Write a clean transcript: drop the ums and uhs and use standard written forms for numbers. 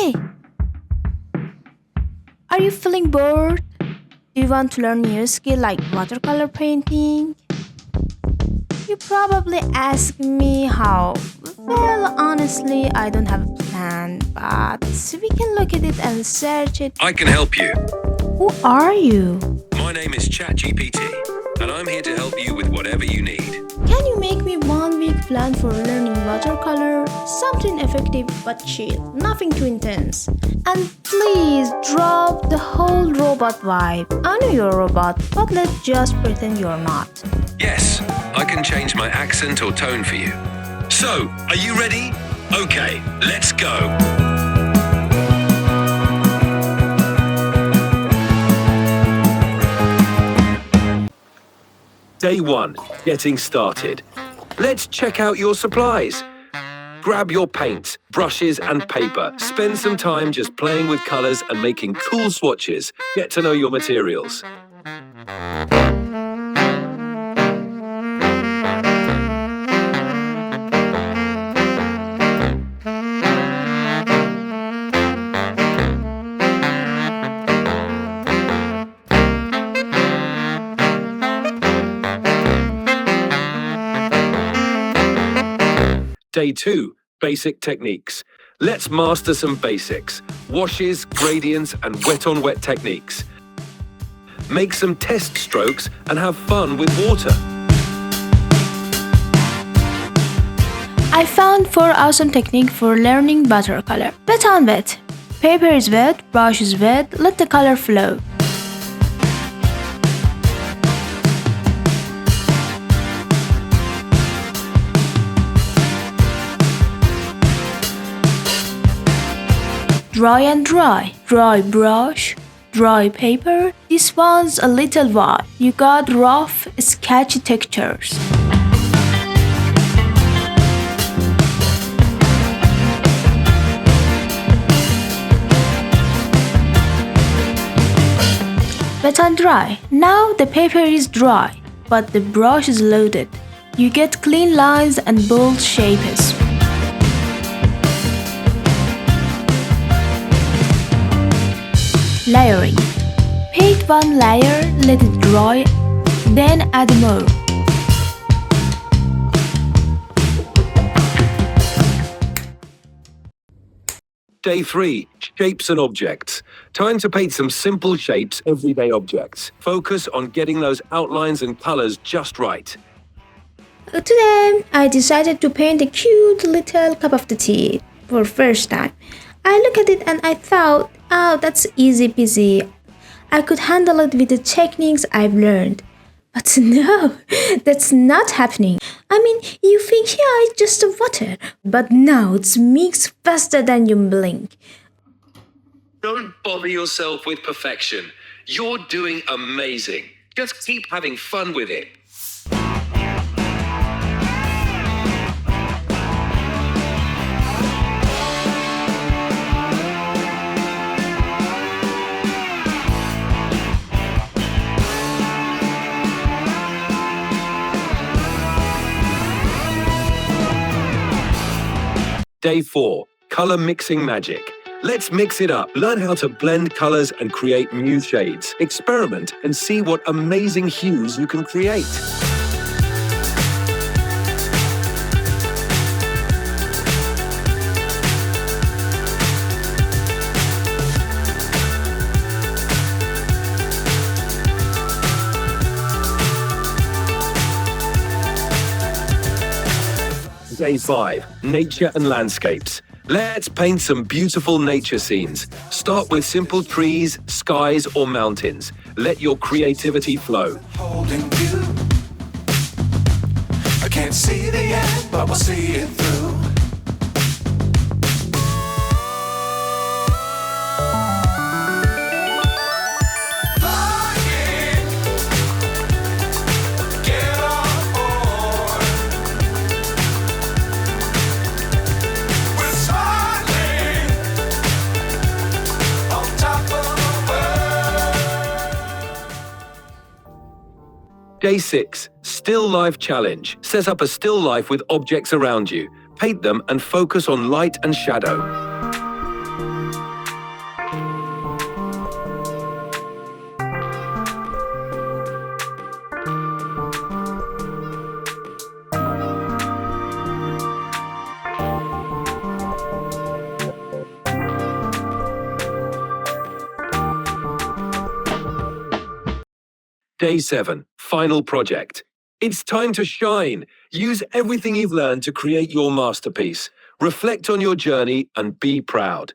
Hey! Are you feeling bored? Do you want to learn new skill like watercolor painting? You probably ask me how. Well, honestly, I don't have a plan, but we can look at it and search it. I can help you. Who are you? My name is ChatGPT, and I'm here to help you with whatever you need. Can you make me 1 week plan for learning watercolor? Something effective but chill, nothing too intense. And please drop the whole robot vibe. I know you're a robot, but let's just pretend you're not. Yes, I can change my accent or tone for you. So, are you ready? Okay, let's go. Day 1, getting started. Let's check out your supplies. Grab your paints, brushes and paper. Spend some time just playing with colors and making cool swatches. Get to know your materials. Day 2, basic techniques. Let's master some basics. Washes, gradients, and wet-on-wet techniques. Make some test strokes and have fun with water. I found 4 awesome techniques for learning watercolor. Wet on wet. Paper is wet, brush is wet, let the color flow. Dry and dry. Dry brush, dry paper. This one's a little wild. You got rough, sketchy textures. Wet and dry. Now the paper is dry, but the brush is loaded. You get clean lines and bold shapes. Layering. Paint 1 layer, let it dry, then add more. Day 3, shapes and objects. Time to paint some simple shapes, everyday objects. Focus on getting those outlines and colors just right. Today, I decided to paint a cute little cup of tea for first time. I looked at it and I thought, oh, that's easy peasy. I could handle it with the techniques I've learned. But no, that's not happening. I mean, you think, yeah, it's just water. But now it's mixed faster than you blink. Don't bother yourself with perfection. You're doing amazing. Just keep having fun with it. Day 4, color mixing magic. Let's mix it up. Learn how to blend colors and create new shades. Experiment and see what amazing hues you can create. Day 5, nature and landscapes. Let's paint some beautiful nature scenes. Start with simple trees, skies, or mountains. Let your creativity flow. Holding you. I can't see the end, but we'll see it through. Day 6, Still Life Challenge. Set up a still life with objects around you. Paint them and focus on light and shadow. Day 7, final project. It's time to shine. Use everything you've learned to create your masterpiece. Reflect on your journey and be proud.